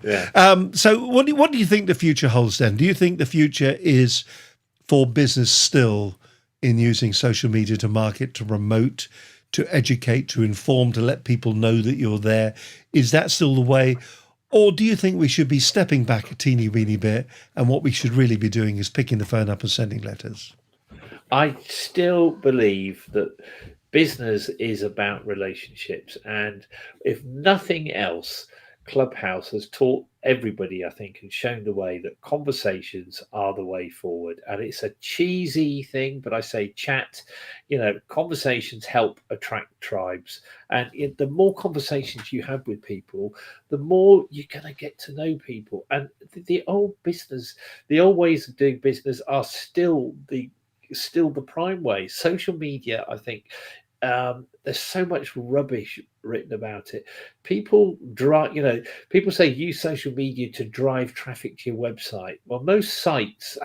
Yeah. So what do you think the future holds then? Do you think the future is for business still in using social media to market, to promote, to educate, to inform, to let people know that you're there? Is that still the way? Or do you think we should be stepping back a teeny weeny bit and what we should really be doing is picking the phone up and sending letters? I still believe that business is about relationships. And if nothing else, Clubhouse has taught everybody, I think, and shown the way that conversations are the way forward. And it's a cheesy thing, but I say chat, conversations help attract tribes. And the more conversations you have with people, the more you're going to get to know people. And the old ways of doing business are still the prime way. Social media, I think, there's so much rubbish written about it. People say use social media to drive traffic to your website. Well, most sites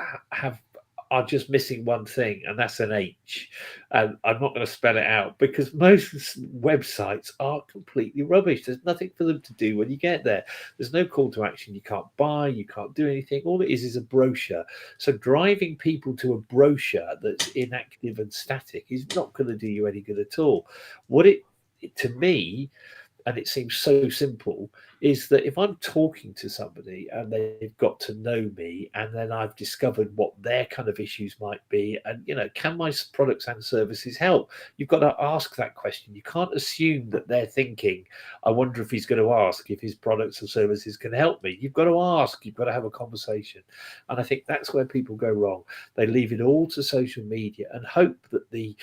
are just missing one thing, and that's an H. And I'm not going to spell it out because most websites are completely rubbish. There's nothing for them to do when you get there. There's no call to action. You can't buy, you can't do anything. All it is a brochure. So driving people to a brochure that's inactive and static is not going to do you any good at all. To me, and it seems so simple, is that if I'm talking to somebody and they've got to know me and then I've discovered what their kind of issues might be, and can my products and services help? You've got to ask that question. You can't assume that they're thinking, I wonder if he's going to ask if his products and services can help me. You've got to ask, you've got to have a conversation. And I think that's where people go wrong. They leave it all to social media and hope that the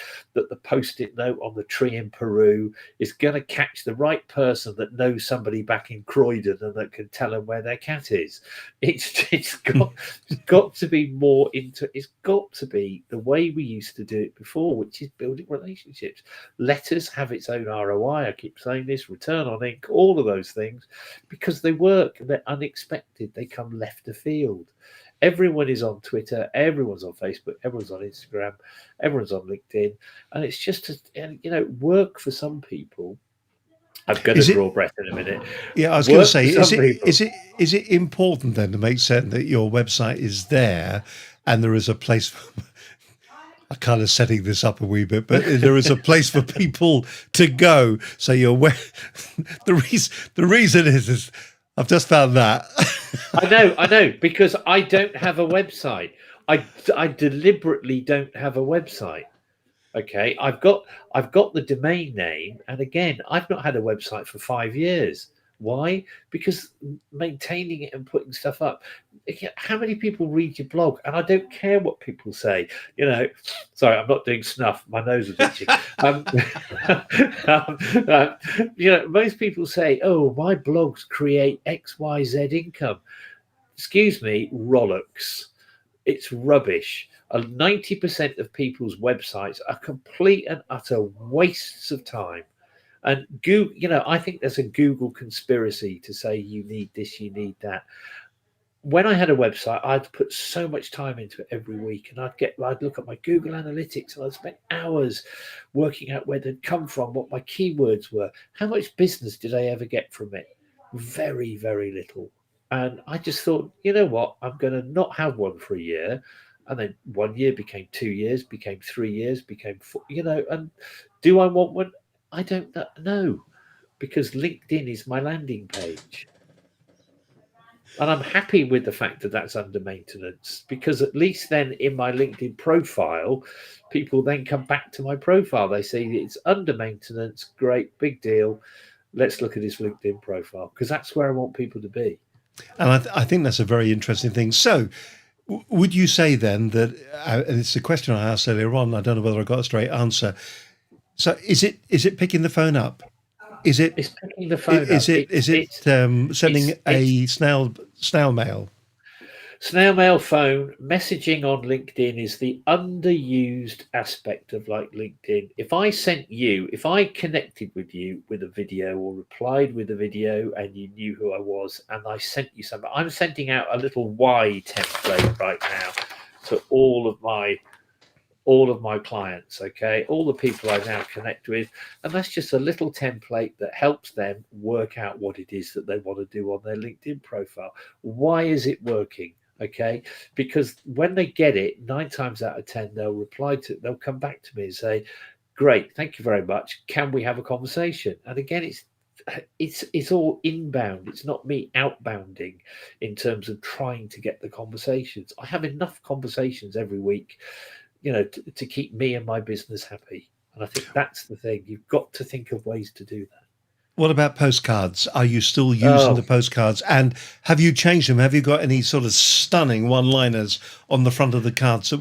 post-it note on the tree in Peru is going to catch the right person that knows somebody back in Croydon and that can tell them where their cat is. It's got to be more it's got to be the way we used to do it before, which is building relationships. Letters have its own ROI. I keep saying this, return on ink, all of those things, because they work and they're unexpected. They come left of field. Everyone is on Twitter, everyone's on Facebook, everyone's on Instagram, everyone's on LinkedIn, and it's just work for some people. I'm going to draw breath in a minute. Yeah, I was going to say, is it important then to make certain that your website is there and there is a place for, I'm kind of setting this up a wee bit, but there is a place for people to go. So the reason is I've just found that. I know, because I don't have a website. I deliberately don't have a website. Okay, I've got the domain name, and again, I've not had a website for 5 years. Why? Because maintaining it and putting stuff up. How many people read your blog? And I don't care what people say. Sorry, I'm not doing snuff. My nose is itching. Most people say, "Oh, my blogs create XYZ income." Excuse me, Rollocks. It's rubbish. 90% of people's websites are complete and utter wastes of time. And Google, I think there's a Google conspiracy to say you need this, you need that. When I had a website, I'd put so much time into it every week, and I'd look at my Google Analytics, and I'd spend hours working out where they'd come from, what my keywords were, how much business did I ever get from it? Very, very little. And I just thought, you know what, I'm going to not have one for a year. And then 1 year became 2 years, became 3 years, became 4, and do I want one? I don't know, because LinkedIn is my landing page. And I'm happy with the fact that that's under maintenance, because at least then in my LinkedIn profile, people then come back to my profile. They say it's under maintenance. Great, big deal. Let's look at his LinkedIn profile, because that's where I want people to be. And I think that's a very interesting thing. So, would you say then that, and it's a question I asked earlier on, I don't know whether I got a straight answer. So, is it picking the phone up? Is it It's picking the phone up. sending a snail mail? Snail mail, phone, messaging on LinkedIn is the underused aspect of like LinkedIn. If I connected with you with a video or replied with a video and you knew who I was and I sent you something, I'm sending out a little Y template right now to all of my clients, okay, all the people I now connect with, and that's just a little template that helps them work out what it is that they want to do on their LinkedIn profile. Why is it working? Okay, because when they get it, 9 times out of 10 they'll come back to me and say, great, thank you very much, can we have a conversation? And again, it's all inbound. It's not me outbounding in terms of trying to get the conversations. I have enough conversations every week, to keep me and my business happy. And I think that's the thing. You've got to think of ways to do that. What about postcards? Are you still using the postcards? And have you changed them? Have you got any sort of stunning one-liners on the front of the cards that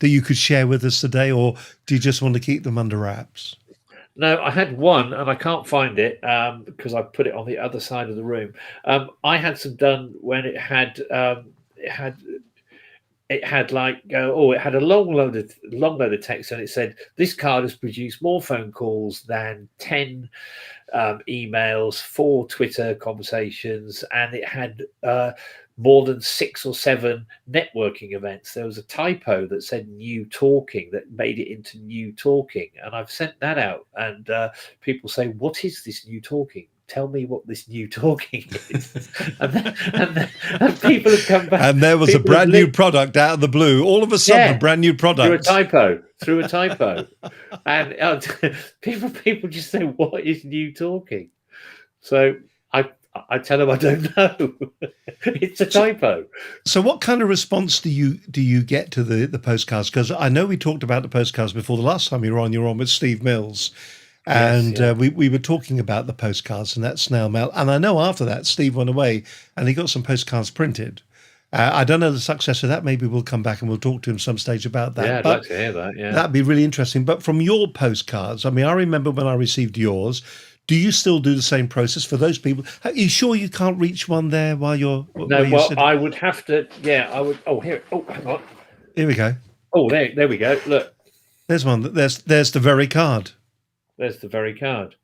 you could share with us today, or do you just want to keep them under wraps? No, I had one, and I can't find it because I put it on the other side of the room. I had some done when it had a long load of text, and it said, this card has produced more phone calls than 10 emails, 4 Twitter conversations, and it had more than 6 or 7 networking events. There was a typo that said new talking that made it into new talking, and I've sent that out, and people say, what is this new talking? Tell me what this new talking is. and people have come back. And there was a brand new product out of the blue. All of a sudden, a brand new product. Through a typo. And people just say, what is new talking? So I tell them I don't know. It's a typo. So what kind of response do you get to the postcards? Because I know we talked about the postcards before. The last time you were on with Steve Mills. And yes, we were talking about the postcards and that snail mail. And I know after that, Steve went away and he got some postcards printed. I don't know the success of that. Maybe we'll come back and we'll talk to him some stage about that. Yeah, I'd like to hear that. Yeah, that'd be really interesting. But from your postcards, I mean, I remember when I received yours. Do you still do the same process for those people? Are you sure you can't reach one there while you're? I would have to. Yeah, I would. Oh, here. Oh, hang on. Here we go. Oh, there we go. Look. There's one. There's the very card. There's the very card.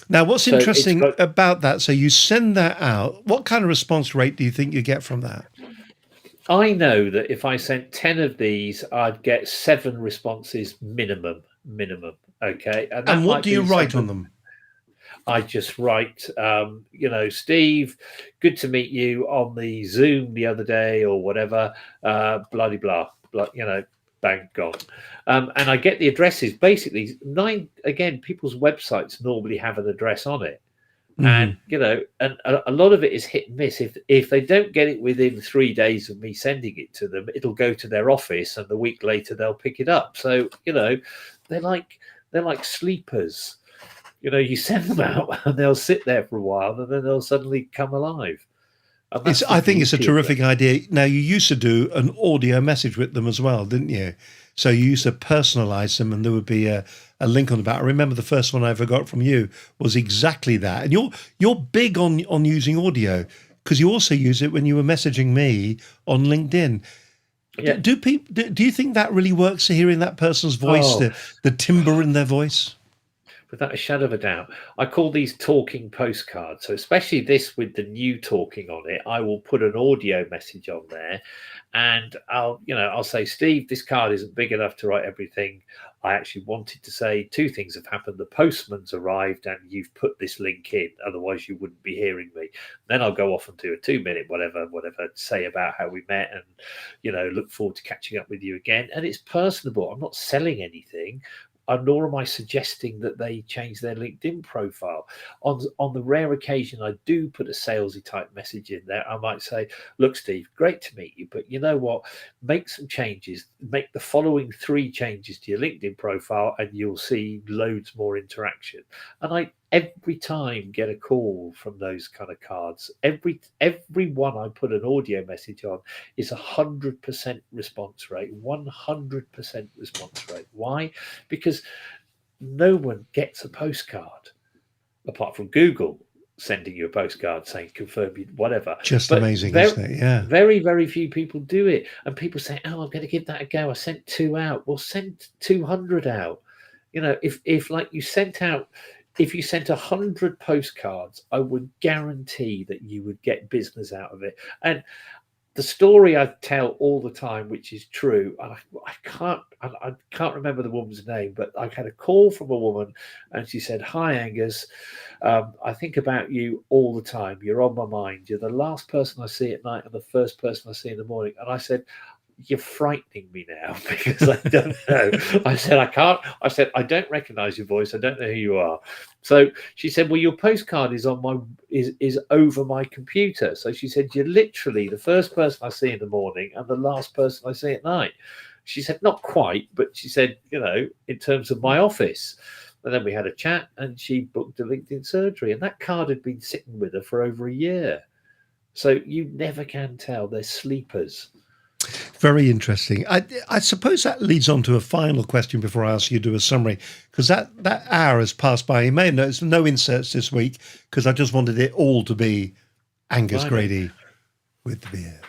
Now, what's interesting about that? So you send that out. What kind of response rate do you think you get from that? I know that if I sent 10 of these, I'd get 7 responses minimum. Okay. And what do you write on them? I just write, Steve, good to meet you on the Zoom the other day or whatever, bloody blah, bang, gone. And I get the addresses. Basically, people's websites normally have an address on it. Mm-hmm. And a lot of it is hit and miss. If they don't get it within 3 days of me sending it to them, it'll go to their office, and the week later they'll pick it up. So they're like sleepers. You send them out and they'll sit there for a while, and then they'll suddenly come alive. I think it's a terrific idea. Now, you used to do an audio message with them as well, didn't you? So you used to personalize them, and there would be a link on the back. I remember the first one I ever got from you was exactly that. And you're big on using audio, because you also use it when you were messaging me on LinkedIn. Yeah. Do you think that really works, hearing that person's voice, the timbre in their voice? Without a shadow of a doubt. I call these talking postcards. So especially this with the new talking on it, I will put an audio message on there, and I'll say, Steve, this card isn't big enough to write everything. I actually wanted to say 2 things have happened. The postman's arrived and you've put this link in, otherwise you wouldn't be hearing me. Then I'll go off and do a 2-minute whatever, say about how we met, and look forward to catching up with you again. And it's personable. I'm not selling anything. nor am I suggesting that they change their LinkedIn profile. On the rare occasion I do put a salesy type message in there, I might say, look, Steve, great to meet you, but you know what? Make some changes. Make the following 3 changes to your LinkedIn profile, and you'll see loads more interaction. And I every time get a call from those kind of cards. Every one I put an audio message on is 100% response rate, 100% response rate. Why? Because no one gets a postcard apart from Google sending you a postcard saying confirm you whatever. Just But amazing, isn't it? Yeah. very, very few people do it. And people say, oh, I'm going to give that a go. I sent 2 out. Well, send 200 out. You know, if like you sent out, if you sent 100 postcards, I would guarantee that you would get business out of it. And the story I tell all the time, which is true, and I can't remember the woman's name, but I had a call from a woman, and she said, "Hi Angus, I think about you all the time. You're on my mind. You're the last person I see at night and the first person I see in the morning." And I said, "You're frightening me now because I don't know." I said, "I can't." I said, "I don't recognize your voice. I don't know who you are." So she said, "Well, your postcard is on my is over my computer." So she said, "You're literally the first person I see in the morning and the last person I see at night." She said, "Not quite, but she said, you know, in terms of my office." And then we had a chat, and she booked a LinkedIn surgery, and that card had been sitting with her for over a year. So you never can tell. They're sleepers. Very interesting. I suppose that leads on to a final question before I ask you to do a summary, because that hour has passed by. You may have noticed no inserts this week because I just wanted it all to be Angus Grady with the beer.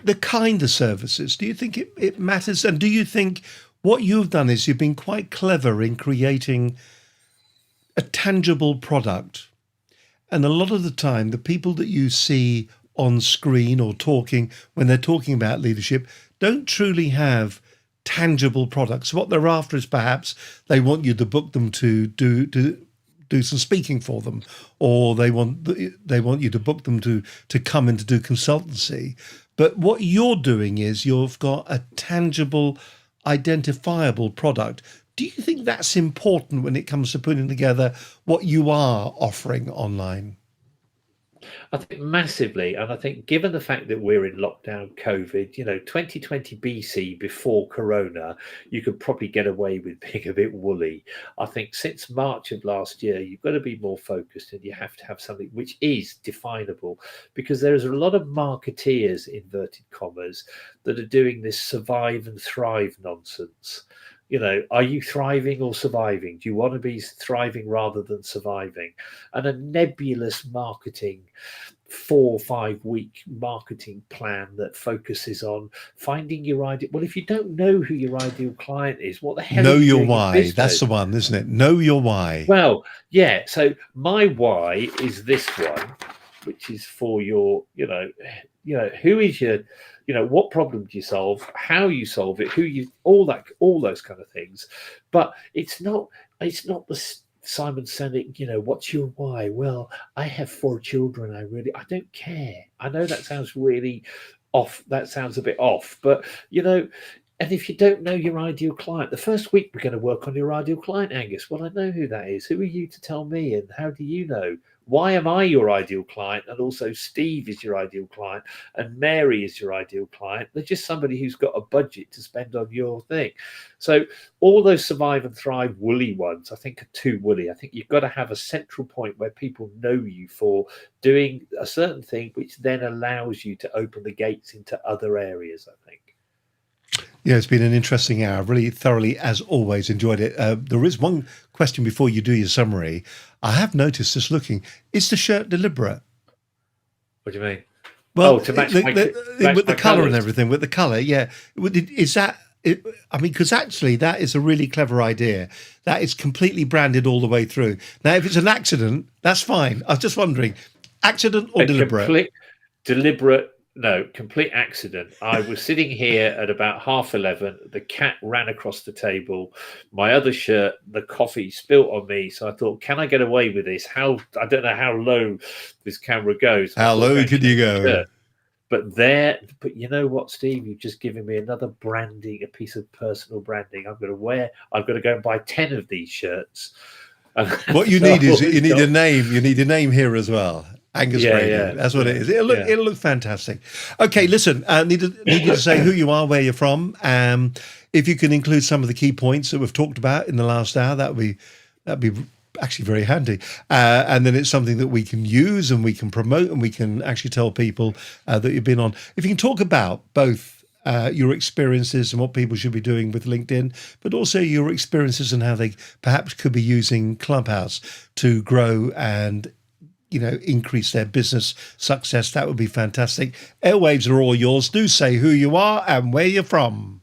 The kind of services, do you think it matters? And do you think what you've done is you've been quite clever in creating a tangible product? And a lot of the time, the people that you see on screen or talking when they're talking about leadership don't truly have tangible products. What they're after is perhaps they want you to book them to do some speaking for them, or they want you to book them to come in to do consultancy. But what you're doing is you've got a tangible, identifiable product. Do you think that's important when it comes to putting together what you are offering online? I think massively. And I think given the fact that we're in lockdown, COVID, you know, 2020 BC before Corona, you could probably get away with being a bit woolly. I think since March of last year, you've got to be more focused, and you have to have something which is definable, because there's a lot of marketeers, inverted commas, that are doing this survive and thrive nonsense. You know, are you thriving or surviving? Do you want to be thriving rather than surviving? And a nebulous marketing 4 or 5 week marketing plan that focuses on finding your ideal. Well, if you don't know who your ideal client is, what the hell Know are you your doing in why. business? That's the one, isn't it? Know your why. Well, yeah. So my why is this one, which is for your, who is your, what problem do you solve, how you solve it, who you, all those kind of things. But it's not the Simon Sinek, what's your why? Well, I have 4 children. I don't care. I know that sounds really off. That sounds a bit off, but and if you don't know your ideal client, the first week we're going to work on your ideal client, Angus. Well, I know who that is. Who are you to tell me? And how do you know? Why am I your ideal client? And also Steve is your ideal client and Mary is your ideal client. They're just somebody who's got a budget to spend on your thing. So all those survive and thrive woolly ones, I think, are too woolly. I think you've got to have a central point where people know you for doing a certain thing, which then allows you to open the gates into other areas, I think. Yeah, it's been an interesting hour. Really thoroughly, as always, enjoyed it. There is one question before you do your summary. I have noticed, just looking, is the shirt deliberate? What do you mean? Well, to match with the colour and everything, with the colour, yeah. Is that? Because actually, that is a really clever idea. That is completely branded all the way through. Now, if it's an accident, that's fine. I was just wondering, accident or deliberate? Complete accident. I was sitting here at about 11:30. The cat ran across the table. My other shirt, the coffee spilt on me. So I thought, can I get away with this? I don't know how low this camera goes. How low could you go? But you know what, Steve? You've just given me another branding, a piece of personal branding. I've got to go and buy 10 of these shirts. What you need is you need a name. You need a name here as well. Angus Brady. Yeah, That's what it is. It'll look fantastic. Okay, listen. Need you to say who you are, where you're from. If you can include some of the key points that we've talked about in the last hour, that'd be actually very handy. And then it's something that we can use and we can promote and we can actually tell people that you've been on. If you can talk about both your experiences and what people should be doing with LinkedIn, but also your experiences and how they perhaps could be using Clubhouse to grow and increase their business success, that would be fantastic. Airwaves are all yours. Do say who you are and where you're from.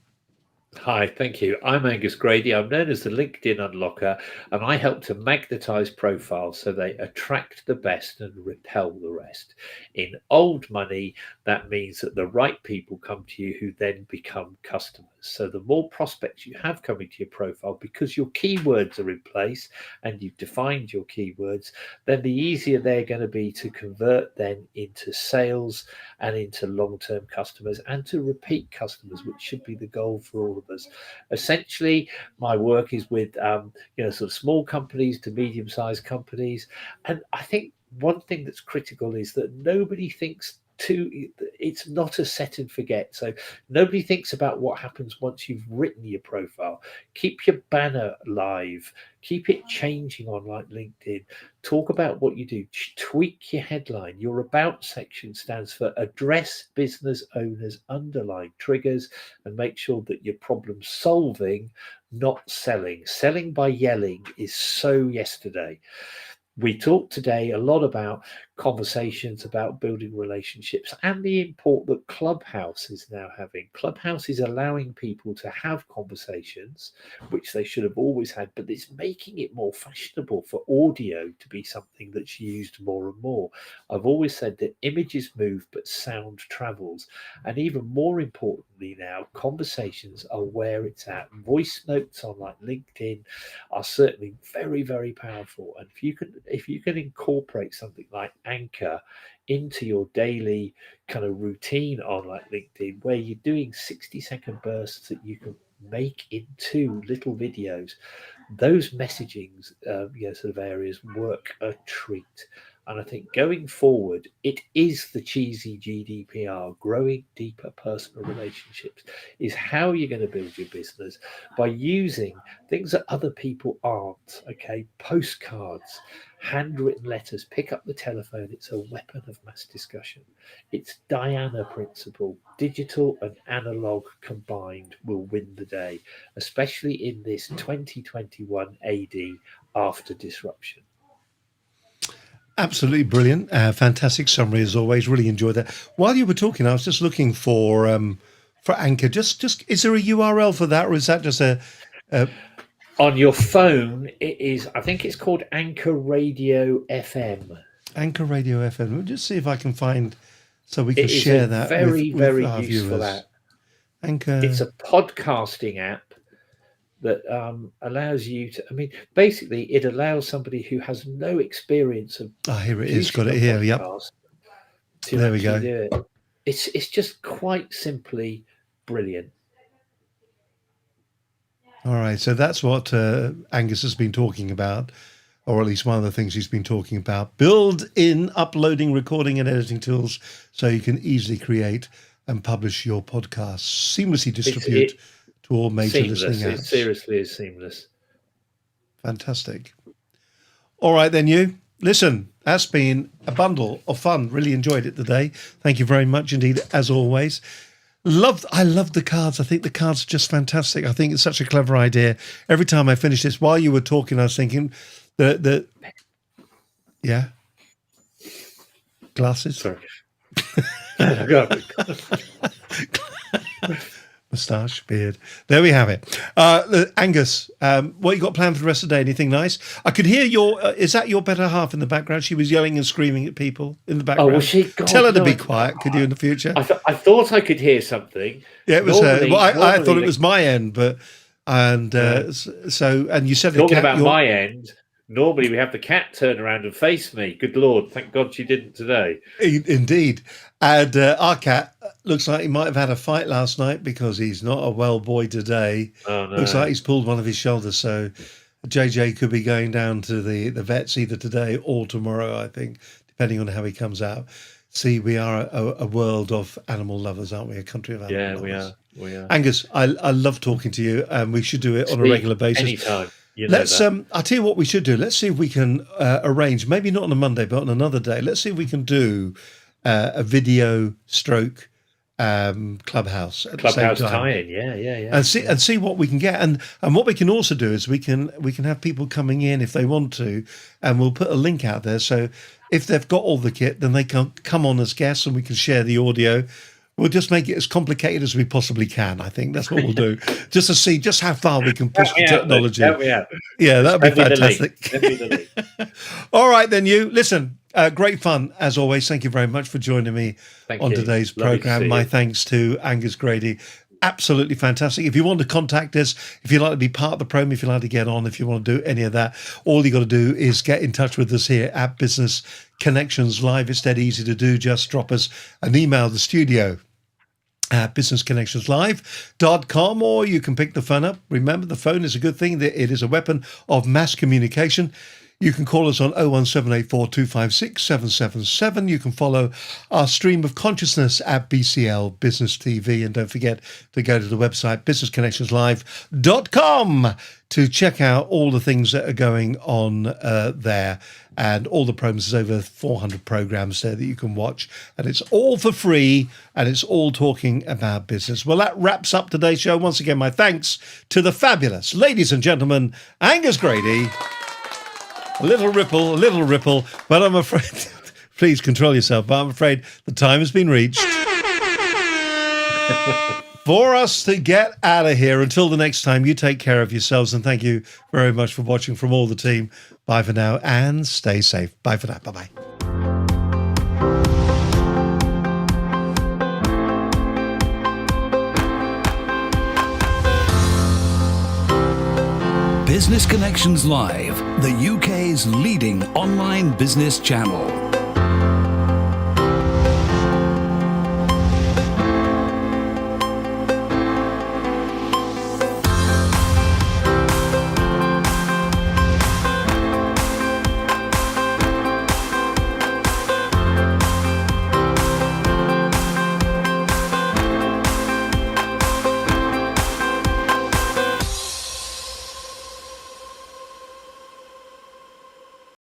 Hi, thank you. I'm Angus Grady. I'm known as the LinkedIn Unlocker, and I help to magnetize profiles so they attract the best and repel the rest. In old money, that means that the right people come to you who then become customers. So the more prospects you have coming to your profile, because your keywords are in place and you've defined your keywords, then the easier they're going to be to convert then into sales and into long-term customers and to repeat customers, which should be the goal for all of us. Essentially, my work is with sort of small companies to medium-sized companies, and I think one thing that's critical is that nobody thinks it's not a set and forget. So nobody thinks about what happens once you've written your profile. Keep your banner live, keep it changing on like LinkedIn. Talk about what you do, tweak your headline. Your about section stands for address business owners underlying triggers, and make sure that you're problem solving, not selling by yelling is so yesterday. We talked today a lot about conversations about building relationships and the import that Clubhouse is now having. Clubhouse is allowing people to have conversations, which they should have always had, but it's making it more fashionable for audio to be something that's used more and more. I've always said that images move, but sound travels. And even more importantly now, conversations are where it's at. Voice notes on like LinkedIn are certainly very, very powerful. And if you can incorporate something like Anchor into your daily kind of routine on like LinkedIn, where you're doing 60-second bursts that you can make into little videos, those messagings, sort of areas work a treat. And I think going forward, it is the cheesy GDPR, growing deeper personal relationships, is how you're going to build your business by using things that other people aren't. Okay, postcards, handwritten letters, pick up the telephone. It's a weapon of mass discussion. It's Diana principle. Digital and analog combined will win the day, especially in this 2021 AD after disruption. Absolutely brilliant. Fantastic summary as always. Really enjoyed that. While you were talking, I was just looking for Anchor. Just is there a URL for that, or is that just a on your phone? It is. I think it's called Anchor Radio FM. Anchor Radio FM. We'll just see if I can find so we can share that. Very, with very our useful viewers. app. Anchor. It's a podcasting app that allows you to, basically it allows somebody who has no experience of here it is, got it here, yep. There we go. Do it. It's just quite simply brilliant. All right, so that's what Angus has been talking about, or at least one of the things he's been talking about. Build in uploading, recording and editing tools so you can easily create and publish your podcasts, seamlessly distribute to all major listening apps. It seriously is seamless. Fantastic. All right, then you. Listen, that's been a bundle of fun. Really enjoyed it today. Thank you very much indeed, as always. I love the cards. I think the cards are just fantastic. I think it's such a clever idea. Every time I finish this, while you were talking, I was thinking yeah. Glasses. Sorry. Moustache, beard. There we have it. Angus, what you got planned for the rest of the day? Anything nice? I could hear is that your better half in the background? She was yelling and screaming at people in the background. Oh, was she? God, tell her to be quiet, could you, in the future? I thought I could hear something. Yeah, it was her. Well, I thought it was my end, but, and you said talking about my end. Normally we have the cat turn around and face me. Good Lord, thank God she didn't today. Indeed. And our cat looks like he might have had a fight last night because he's not a well boy today. Oh, no. Looks like he's pulled one of his shoulders. So JJ could be going down to the vets either today or tomorrow, I think, depending on how he comes out. See, we are a world of animal lovers, aren't we? A country of animal lovers. We are. Angus, I love talking to you, and we should do it on a regular basis. Anytime. Let's. I'll tell you what we should do. Let's see if we can arrange, maybe not on a Monday, but on another day. Let's see if we can do a video stroke clubhouse at the same time. tie-in, yeah. And see what we can get, and what we can also do is we can have people coming in if they want to, and we'll put a link out there. So if they've got all the kit, then they can come on as guests, and we can share the audio. We'll just make it as complicated as we possibly can. I think that's what we'll do, just to see just how far we can push the technology. Yeah, that'd be fantastic. All right, then you listen. Great fun as always. Thank you very much for joining me on today's program. My thanks to Angus Grady. Absolutely fantastic. If you want to contact us, if you'd like to be part of the program, if you'd like to get on, if you want to do any of that, all you got to do is get in touch with us here at Business Connections Live. It's dead easy to do. Just drop us an email, the studio at businessconnectionslive.com, or you can pick the phone up. Remember, the phone is a good thing. It is a weapon of mass communication. You can call us on 01784 256 777. You can follow our stream of consciousness at BCL Business TV. And don't forget to go to the website businessconnectionslive.com to check out all the things that are going on there. And all the programs, there's over 400 programs there that you can watch. And it's all for free, and it's all talking about business. Well, that wraps up today's show. Once again, my thanks to the fabulous, ladies and gentlemen, Angus Grady. A little ripple, but I'm afraid, please control yourself, but I'm afraid the time has been reached for us to get out of here. Until the next time, you take care of yourselves, and thank you very much for watching from all the team. Bye for now, and stay safe. Bye for now. Bye-bye. Business Connections Live, the UK's leading online business channel.